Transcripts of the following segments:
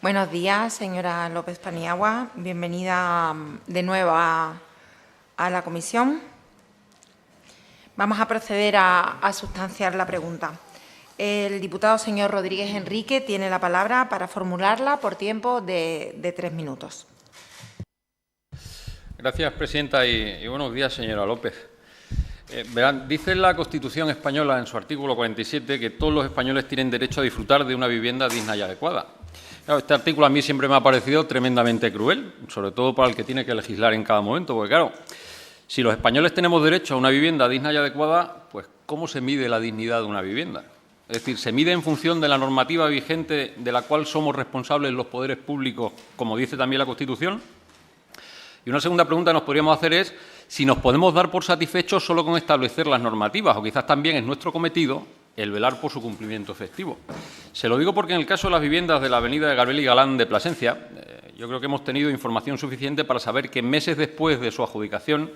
Buenos días, señora López Paniagua. Bienvenida de nuevo a la comisión. Vamos a proceder a sustanciar la pregunta. El diputado señor Rodríguez Enrique tiene la palabra para formularla por tiempo de 3 minutos. Gracias, presidenta, y buenos días, señora López. Verán, dice la Constitución española en su artículo 47 que todos los españoles tienen derecho a disfrutar de una vivienda digna y adecuada. Claro, este artículo a mí siempre me ha parecido tremendamente cruel, sobre todo para el que tiene que legislar en cada momento, porque claro, si los españoles tenemos derecho a una vivienda digna y adecuada, pues ¿cómo se mide la dignidad de una vivienda? Es decir, ¿se mide en función de la normativa vigente de la cual somos responsables los poderes públicos, como dice también la Constitución? Y una segunda pregunta que nos podríamos hacer es si nos podemos dar por satisfechos solo con establecer las normativas o quizás también es nuestro cometido el velar por su cumplimiento efectivo. Se lo digo porque en el caso de las viviendas de la avenida de Garbel y Galán de Plasencia, yo creo que hemos tenido información suficiente para saber que meses después de su adjudicación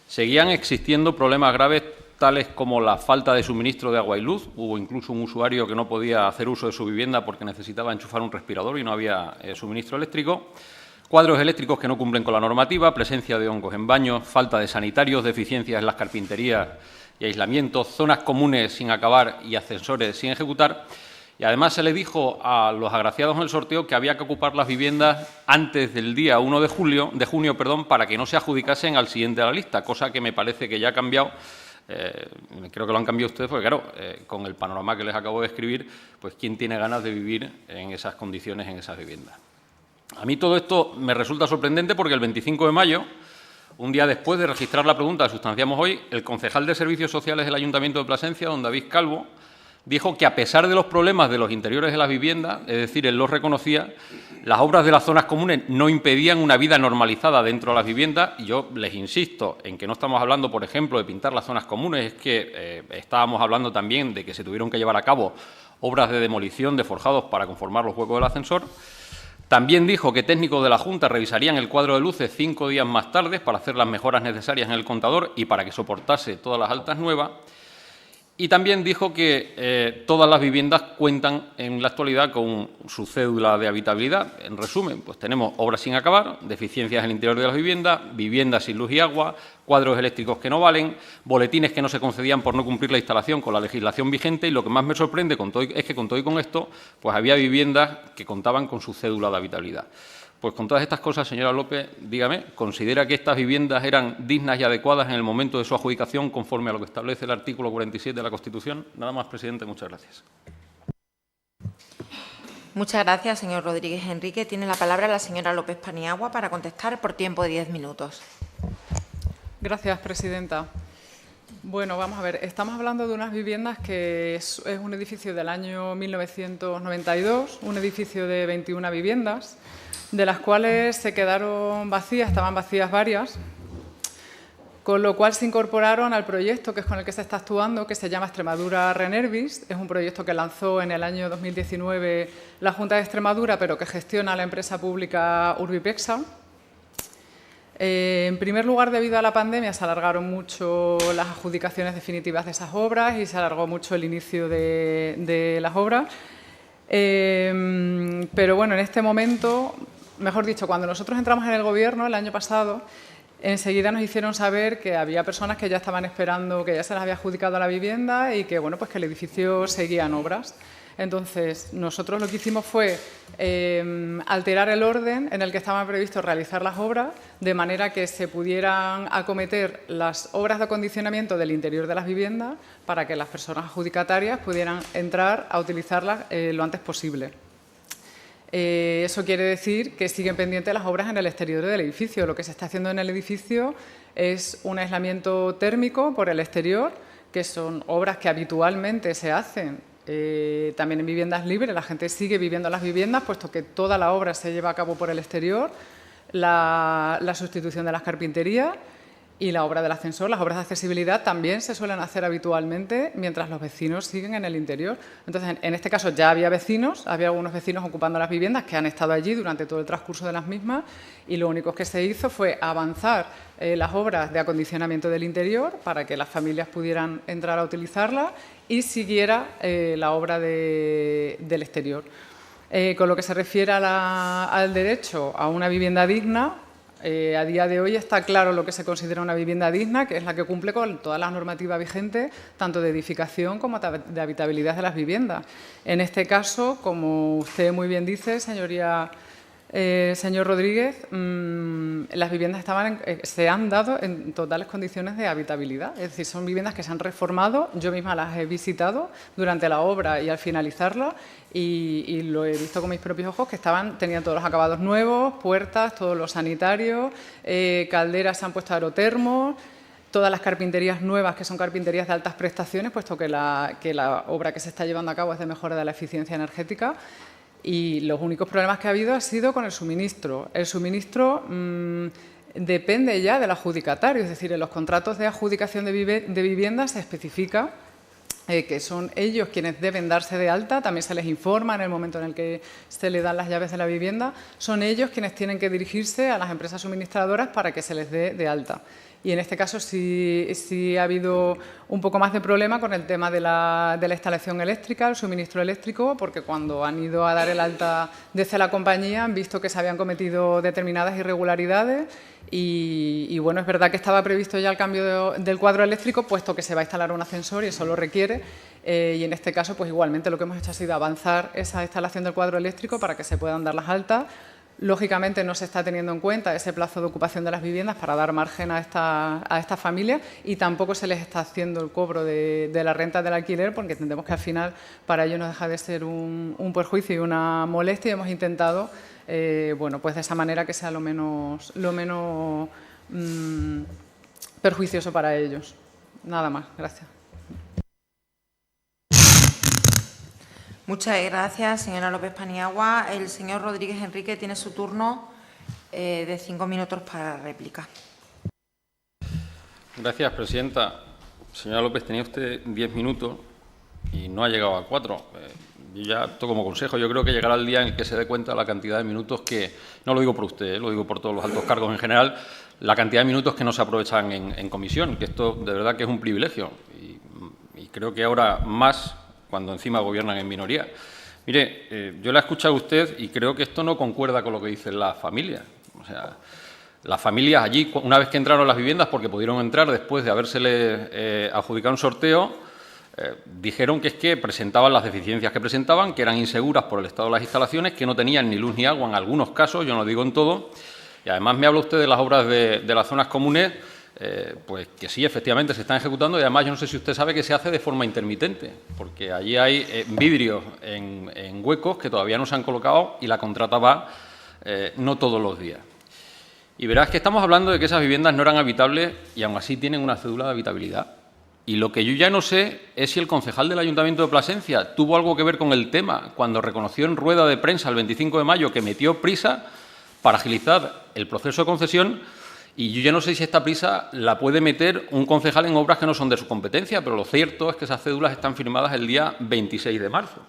seguían existiendo problemas graves tales como la falta de suministro de agua y luz. Hubo incluso un usuario que no podía hacer uso de su vivienda porque necesitaba enchufar un respirador y no había suministro eléctrico. Cuadros eléctricos que no cumplen con la normativa, presencia de hongos en baños, falta de sanitarios, deficiencias en las carpinterías y aislamientos, zonas comunes sin acabar y ascensores sin ejecutar. Y además se le dijo a los agraciados en el sorteo que había que ocupar las viviendas antes del día 1 de junio, para que no se adjudicasen al siguiente de la lista, cosa que me parece que ya ha cambiado. Creo que lo han cambiado ustedes porque, claro, con el panorama que les acabo de escribir, pues ¿quién tiene ganas de vivir en esas condiciones, en esas viviendas? A mí todo esto me resulta sorprendente porque el 25 de mayo, un día después de registrar la pregunta que sustanciamos hoy, el concejal de Servicios Sociales del Ayuntamiento de Plasencia, don David Calvo, dijo que a pesar de los problemas de los interiores de las viviendas, es decir, él los reconocía, las obras de las zonas comunes no impedían una vida normalizada dentro de las viviendas y yo les insisto en que no estamos hablando, por ejemplo, de pintar las zonas comunes, es que estábamos hablando también de que se tuvieron que llevar a cabo obras de demolición de forjados para conformar los huecos del ascensor. También dijo que técnicos de la Junta revisarían el cuadro de luces 5 días más tarde para hacer las mejoras necesarias en el contador y para que soportase todas las altas nuevas. Y también dijo que todas las viviendas cuentan en la actualidad con su cédula de habitabilidad. En resumen, pues tenemos obras sin acabar, deficiencias en el interior de las viviendas, viviendas sin luz y agua, cuadros eléctricos que no valen, boletines que no se concedían por no cumplir la instalación con la legislación vigente y lo que más me sorprende es que con todo y con esto pues había viviendas que contaban con su cédula de habitabilidad. Pues con todas estas cosas, señora López, dígame, ¿considera que estas viviendas eran dignas y adecuadas en el momento de su adjudicación conforme a lo que establece el artículo 47 de la Constitución? Nada más, presidente. Muchas gracias. Muchas gracias, señor Rodríguez Enrique. Tiene la palabra la señora López Paniagua para contestar por tiempo de 10 minutos. Gracias, presidenta. Bueno, vamos a ver. Estamos hablando de unas viviendas que es un edificio del año 1992, un edificio de 21 viviendas, de las cuales se quedaron vacías, estaban vacías varias, con lo cual se incorporaron al proyecto que es con el que se está actuando, que se llama Extremadura Renervis. Es un proyecto que lanzó en el año 2019 la Junta de Extremadura, pero que gestiona la empresa pública Urbipexa. En primer lugar, debido a la pandemia, se alargaron mucho las adjudicaciones definitivas de esas obras y se alargó mucho el inicio de las obras. Pero bueno, en este momento, mejor dicho, cuando nosotros entramos en el Gobierno el año pasado, enseguida nos hicieron saber que había personas que ya estaban esperando, que ya se les había adjudicado la vivienda y que, bueno, pues que el edificio seguía en obras. Entonces, nosotros lo que hicimos fue alterar el orden en el que estaban previstos realizar las obras, de manera que se pudieran acometer las obras de acondicionamiento del interior de las viviendas para que las personas adjudicatarias pudieran entrar a utilizarlas lo antes posible. Eso quiere decir que siguen pendientes las obras en el exterior del edificio. Lo que se está haciendo en el edificio es un aislamiento térmico por el exterior, que son obras que habitualmente se hacen también en viviendas libres. La gente sigue viviendo en las viviendas, puesto que toda la obra se lleva a cabo por el exterior, la sustitución de las carpinterías y la obra del ascensor. Las obras de accesibilidad también se suelen hacer habitualmente mientras los vecinos siguen en el interior. Entonces, en este caso ya había vecinos, había algunos vecinos ocupando las viviendas que han estado allí durante todo el transcurso de las mismas y lo único que se hizo fue avanzar las obras de acondicionamiento del interior para que las familias pudieran entrar a utilizarlas y siguiera la obra del exterior. Con lo que se refiere al derecho a una vivienda digna, a día de hoy está claro lo que se considera una vivienda digna, que es la que cumple con todas las normativas vigentes, tanto de edificación como de habitabilidad de las viviendas. En este caso, como usted muy bien dice, señoría, señor Rodríguez, las viviendas se han dado en totales condiciones de habitabilidad. Es decir, son viviendas que se han reformado. Yo misma las he visitado durante la obra y al finalizarla y lo he visto con mis propios ojos, que tenían todos los acabados nuevos, puertas, todos los sanitarios, calderas se han puesto aerotermos, todas las carpinterías nuevas, que son carpinterías de altas prestaciones, puesto que la obra que se está llevando a cabo es de mejora de la eficiencia energética. Y los únicos problemas que ha habido ha sido con el suministro. El suministro depende ya del adjudicatario, es decir, en los contratos de adjudicación de viviendas se especifica que son ellos quienes deben darse de alta, también se les informa en el momento en el que se les dan las llaves de la vivienda, son ellos quienes tienen que dirigirse a las empresas suministradoras para que se les dé de alta. Y en este caso sí ha habido un poco más de problema con el tema de la instalación eléctrica, el suministro eléctrico, porque cuando han ido a dar el alta desde la compañía han visto que se habían cometido determinadas irregularidades y bueno, es verdad que estaba previsto ya el cambio del cuadro eléctrico, puesto que se va a instalar un ascensor y eso lo requiere. Y en este caso, pues igualmente lo que hemos hecho ha sido avanzar esa instalación del cuadro eléctrico para que se puedan dar las altas. Lógicamente no se está teniendo en cuenta ese plazo de ocupación de las viviendas para dar margen a estas familias y tampoco se les está haciendo el cobro de la renta del alquiler, porque entendemos que al final para ellos no deja de ser un perjuicio y una molestia, y hemos intentado bueno, pues de esa manera que sea lo menos perjuicioso para ellos. Nada más, gracias. Muchas gracias, señora López Paniagua. El señor Rodríguez Enrique tiene su turno de 5 minutos para la réplica. Gracias, presidenta. Señora López, tenía usted 10 minutos y no ha llegado a 4. Yo ya, como consejo, yo creo que llegará el día en el que se dé cuenta la cantidad de minutos que, no lo digo por usted, lo digo por todos los altos cargos en general, la cantidad de minutos que no se aprovechan en comisión, que esto de verdad que es un privilegio y creo que ahora más cuando encima gobiernan en minoría. Mire, yo la he escuchado a usted y creo que esto no concuerda con lo que dicen las familias. O sea, las familias allí, una vez que entraron las viviendas, porque pudieron entrar después de habérsele adjudicado un sorteo, dijeron que es que presentaban las deficiencias que presentaban, que eran inseguras por el estado de las instalaciones, que no tenían ni luz ni agua en algunos casos, yo no digo en todo. Y además me habla usted de las obras de las zonas comunes, pues que sí, efectivamente, se están ejecutando y además yo no sé si usted sabe que se hace de forma intermitente, porque allí hay vidrios en huecos que todavía no se han colocado y la contrata va no todos los días. Y verás que estamos hablando de que esas viviendas no eran habitables y aún así tienen una cédula de habitabilidad. Y lo que yo ya no sé es si el concejal del Ayuntamiento de Plasencia tuvo algo que ver con el tema cuando reconoció en rueda de prensa el 25 de mayo que metió prisa para agilizar el proceso de concesión. Y yo ya no sé si esta prisa la puede meter un concejal en obras que no son de su competencia, pero lo cierto es que esas cédulas están firmadas el día 26 de marzo.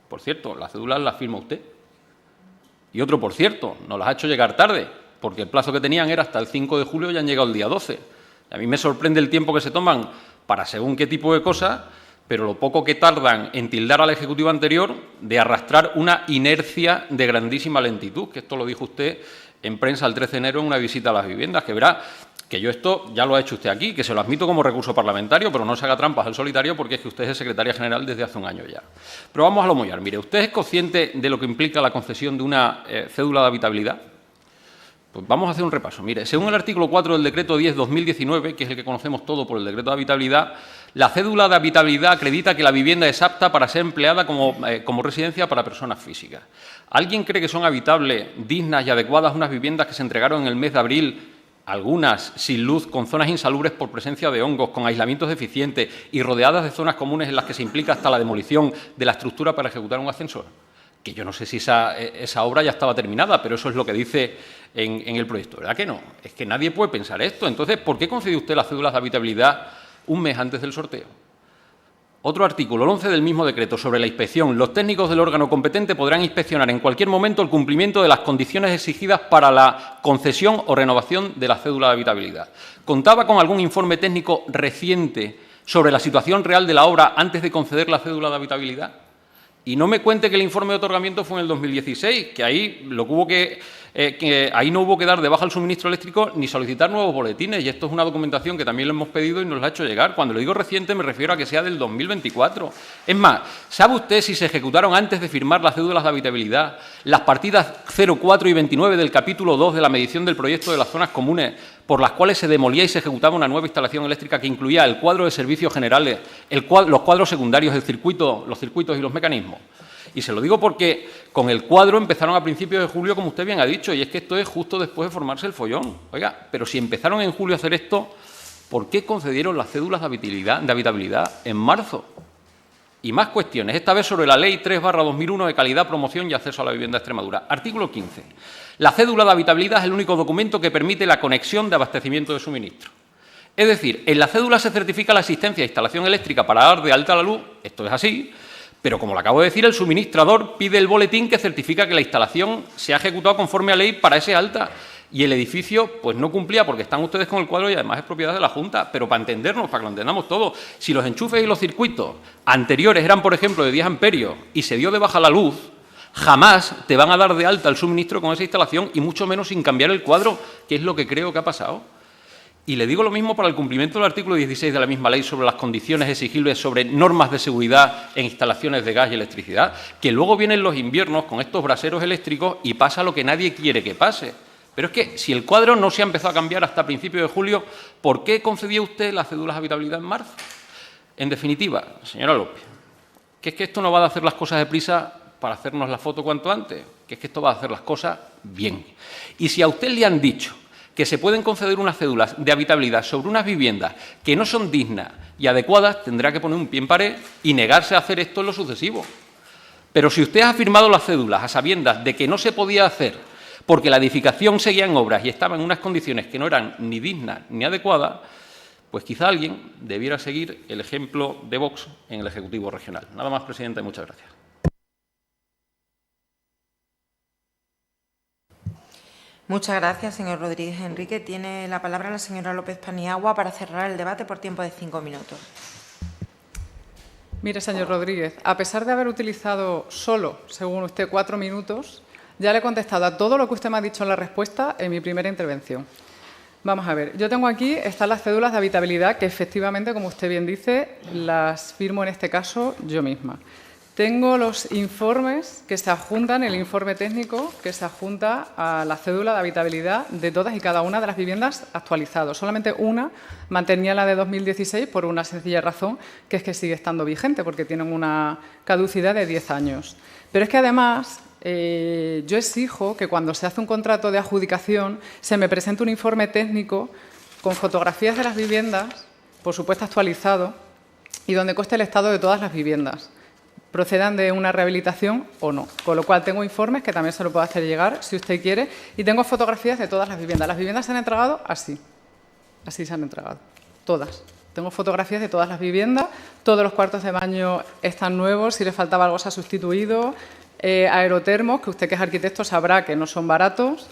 Por cierto, las cédulas las firma usted. Y otro, por cierto, nos las ha hecho llegar tarde, porque el plazo que tenían era hasta el 5 de julio y han llegado el día 12. Y a mí me sorprende el tiempo que se toman para según qué tipo de cosas, pero lo poco que tardan en tildar al Ejecutivo anterior de arrastrar una inercia de grandísima lentitud, que esto lo dijo usted en prensa el 13 de enero en una visita a las viviendas, que verá que yo esto ya lo ha hecho usted aquí, que se lo admito como recurso parlamentario, pero no se haga trampas al solitario porque es que usted es secretaria general desde hace un año ya. Pero vamos a lo mollar. Mire, ¿usted es consciente de lo que implica la concesión de una cédula de habitabilidad? Pues vamos a hacer un repaso. Mire, según el artículo 4 del Decreto 10/2019, que es el que conocemos todo por el Decreto de Habitabilidad, la cédula de habitabilidad acredita que la vivienda es apta para ser empleada como residencia para personas físicas. ¿Alguien cree que son habitables, dignas y adecuadas unas viviendas que se entregaron en el mes de abril, algunas sin luz, con zonas insalubres por presencia de hongos, con aislamientos deficientes y rodeadas de zonas comunes en las que se implica hasta la demolición de la estructura para ejecutar un ascensor? Que yo no sé si esa obra ya estaba terminada, pero eso es lo que dice en el proyecto. ¿Verdad que no? Es que nadie puede pensar esto. Entonces, ¿por qué concedió usted las cédulas de habitabilidad un mes antes del sorteo? Otro artículo, el 11 del mismo decreto, sobre la inspección. Los técnicos del órgano competente podrán inspeccionar en cualquier momento el cumplimiento de las condiciones exigidas para la concesión o renovación de la cédula de habitabilidad. ¿Contaba con algún informe técnico reciente sobre la situación real de la obra antes de conceder la cédula de habitabilidad? Y no me cuente que el informe de otorgamiento fue en el 2016, que ahí ahí no hubo que dar de baja al suministro eléctrico ni solicitar nuevos boletines, y esto es una documentación que también le hemos pedido y nos la ha hecho llegar. Cuando le digo reciente me refiero a que sea del 2024. Es más, ¿sabe usted si se ejecutaron antes de firmar las cédulas de habitabilidad las partidas 0, 4 y 29 del capítulo 2 de la medición del proyecto de las zonas comunes, por las cuales se demolía y se ejecutaba una nueva instalación eléctrica que incluía el cuadro de servicios generales, los cuadros secundarios, los circuitos y los mecanismos? Y se lo digo porque con el cuadro empezaron a principios de julio, como usted bien ha dicho, y es que esto es justo después de formarse el follón. Oiga, pero si empezaron en julio a hacer esto, ¿por qué concedieron las cédulas de habitabilidad en marzo? Y más cuestiones, esta vez sobre la Ley 3/2001 de calidad, promoción y acceso a la vivienda de Extremadura. Artículo 15. La cédula de habitabilidad es el único documento que permite la conexión de abastecimiento de suministro. Es decir, en la cédula se certifica la existencia de instalación eléctrica para dar de alta la luz, esto es así, pero como le acabo de decir, el suministrador pide el boletín que certifica que la instalación se ha ejecutado conforme a ley para ese alta. Y el edificio pues no cumplía porque están ustedes con el cuadro y además es propiedad de la Junta. Pero para entendernos, para que lo entendamos todo, si los enchufes y los circuitos anteriores eran, por ejemplo, de 10 amperios y se dio de baja la luz, jamás te van a dar de alta el suministro con esa instalación y mucho menos sin cambiar el cuadro, que es lo que creo que ha pasado. Y le digo lo mismo para el cumplimiento del artículo 16 de la misma ley sobre las condiciones exigibles sobre normas de seguridad en instalaciones de gas y electricidad, que luego vienen los inviernos con estos braseros eléctricos y pasa lo que nadie quiere que pase. Pero es que si el cuadro no se ha empezado a cambiar hasta principios de julio, ¿por qué concedió usted las cédulas de habitabilidad en marzo? En definitiva, señora López, que es que esto no va a hacer las cosas deprisa para hacernos la foto cuanto antes, que es que esto va a hacer las cosas bien. Y si a usted le han dicho que se pueden conceder unas cédulas de habitabilidad sobre unas viviendas que no son dignas y adecuadas, tendrá que poner un pie en pared y negarse a hacer esto en lo sucesivo. Pero si usted ha firmado las cédulas a sabiendas de que no se podía hacer porque la edificación seguía en obras y estaba en unas condiciones que no eran ni dignas ni adecuadas, pues quizá alguien debiera seguir el ejemplo de Vox en el Ejecutivo Regional. Nada más, presidenta, y muchas gracias. Muchas gracias, señor Rodríguez Enrique. Tiene la palabra la señora López Paniagua para cerrar el debate por tiempo de 5 minutos. Mire, señor Rodríguez, a pesar de haber utilizado solo, según usted, 4 minutos, ya le he contestado a todo lo que usted me ha dicho en la respuesta en mi primera intervención. Vamos a ver, yo tengo aquí, están las cédulas de habitabilidad que efectivamente, como usted bien dice, las firmo en este caso yo misma. Tengo los informes que se adjuntan, el informe técnico que se adjunta a la cédula de habitabilidad de todas y cada una de las viviendas actualizadas. Solamente una mantenía la de 2016 por una sencilla razón, que es que sigue estando vigente, porque tienen una caducidad de 10 años. Pero es que además yo exijo que cuando se hace un contrato de adjudicación se me presente un informe técnico con fotografías de las viviendas, por supuesto actualizado, y donde conste el estado de todas las viviendas, procedan de una rehabilitación o no. Con lo cual, tengo informes que también se lo puedo hacer llegar, si usted quiere, y tengo fotografías de todas las viviendas. Las viviendas se han entregado así. Así se han entregado. Todas. Tengo fotografías de todas las viviendas, todos los cuartos de baño están nuevos, si le faltaba algo se ha sustituido, aerotermos, que usted que es arquitecto sabrá que no son baratos,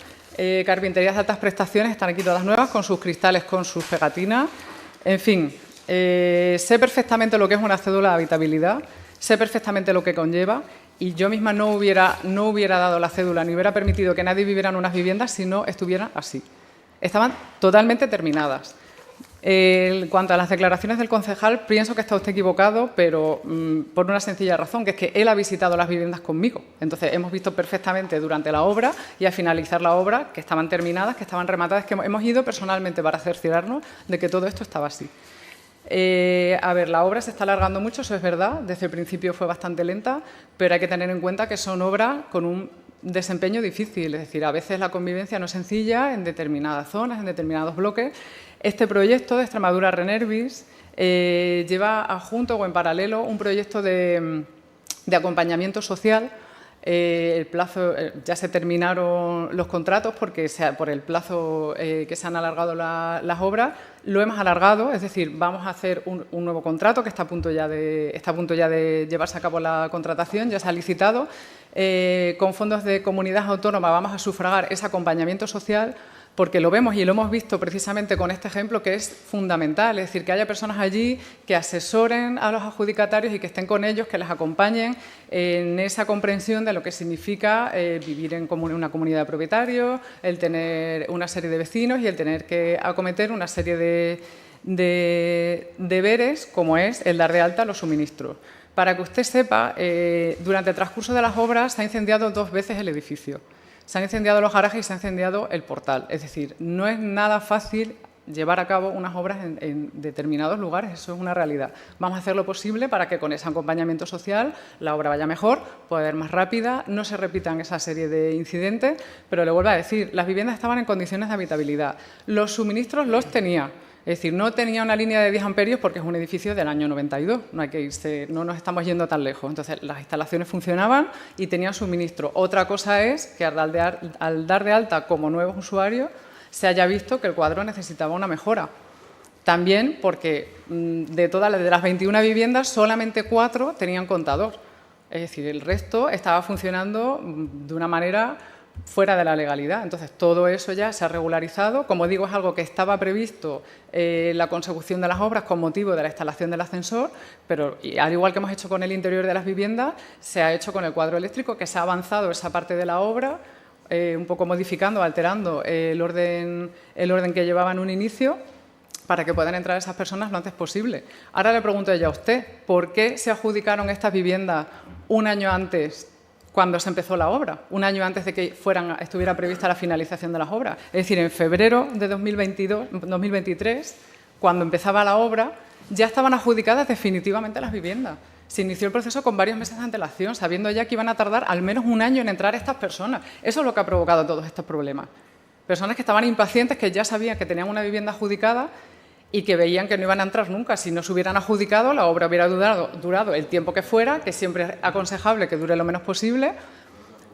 carpinterías de altas prestaciones, están aquí todas nuevas, con sus cristales, con sus pegatinas. En fin, sé perfectamente lo que es una cédula de habitabilidad, sé perfectamente lo que conlleva y yo misma no hubiera dado la cédula ni hubiera permitido que nadie viviera en unas viviendas si no estuvieran así. Estaban totalmente terminadas. En cuanto a las declaraciones del concejal, pienso que está usted equivocado, pero por una sencilla razón, que es que él ha visitado las viviendas conmigo. Entonces, hemos visto perfectamente durante la obra y al finalizar la obra que estaban terminadas, que estaban rematadas, que hemos ido personalmente para cerciorarnos de que todo esto estaba así. A ver, la obra se está alargando mucho, eso es verdad, desde el principio fue bastante lenta, pero hay que tener en cuenta que son obras con un desempeño difícil, es decir, a veces la convivencia no es sencilla en determinadas zonas, en determinados bloques. Este proyecto de Extremadura Renervis lleva adjunto o en paralelo un proyecto de acompañamiento social. El plazo, ya se terminaron los contratos porque por el plazo que se han alargado las obras, lo hemos alargado, es decir, vamos a hacer un nuevo contrato que está a punto ya de llevarse a cabo la contratación, ya se ha licitado. Con fondos de comunidad autónoma vamos a sufragar ese acompañamiento social porque lo vemos y lo hemos visto precisamente con este ejemplo, que es fundamental, es decir, que haya personas allí que asesoren a los adjudicatarios y que estén con ellos, que les acompañen en esa comprensión de lo que significa vivir en una comunidad de propietarios, el tener una serie de vecinos y el tener que acometer una serie de deberes, como es el dar de alta los suministros. Para que usted sepa, durante el transcurso de las obras se ha incendiado 2 veces el edificio. Se han incendiado los garajes y se ha incendiado el portal. Es decir, no es nada fácil llevar a cabo unas obras en determinados lugares, eso es una realidad. Vamos a hacer lo posible para que con ese acompañamiento social la obra vaya mejor, pueda ir más rápida, no se repitan esa serie de incidentes, pero le vuelvo a decir, las viviendas estaban en condiciones de habitabilidad, los suministros los tenía. Es decir, no tenía una línea de 10 amperios porque es un edificio del año 92, no hay que irse, no nos estamos yendo tan lejos. Entonces, las instalaciones funcionaban y tenían suministro. Otra cosa es que al dar de alta como nuevos usuarios se haya visto que el cuadro necesitaba una mejora. También porque de las 21 viviendas, solamente 4 tenían contador. Es decir, el resto estaba funcionando de una manera fuera de la legalidad. Entonces, todo eso ya se ha regularizado. Como digo, es algo que estaba previsto la consecución de las obras con motivo de la instalación del ascensor, pero al igual que hemos hecho con el interior de las viviendas, se ha hecho con el cuadro eléctrico, que se ha avanzado esa parte de la obra, un poco modificando, alterando el orden que llevaba en un inicio, para que puedan entrar esas personas lo antes posible. Ahora le pregunto yo a usted, ¿por qué se adjudicaron estas viviendas un año antes cuando se empezó la obra, un año antes de que estuviera prevista la finalización de las obras? Es decir, en febrero de 2023, cuando empezaba la obra, ya estaban adjudicadas definitivamente las viviendas. Se inició el proceso con varios meses de antelación, sabiendo ya que iban a tardar al menos un año en entrar estas personas. Eso es lo que ha provocado todos estos problemas. Personas que estaban impacientes, que ya sabían que tenían una vivienda adjudicada y que veían que no iban a entrar nunca. Si no se hubieran adjudicado, la obra hubiera durado el tiempo que fuera, que siempre es aconsejable que dure lo menos posible,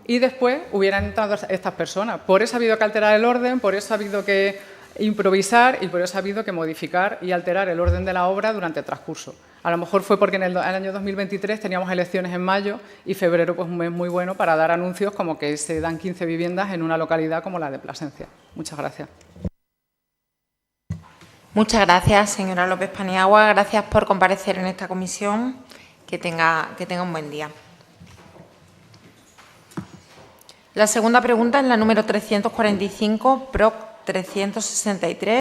y después hubieran entrado estas personas. Por eso ha habido que alterar el orden, por eso ha habido que improvisar y por eso ha habido que modificar y alterar el orden de la obra durante el transcurso. A lo mejor fue porque en el año 2023 teníamos elecciones en mayo y febrero pues un mes muy bueno para dar anuncios como que se dan 15 viviendas en una localidad como la de Plasencia. Muchas gracias. Muchas gracias, señora López Paniagua. Gracias por comparecer en esta comisión. Que tenga un buen día. La segunda pregunta es la número 345, PROC 363.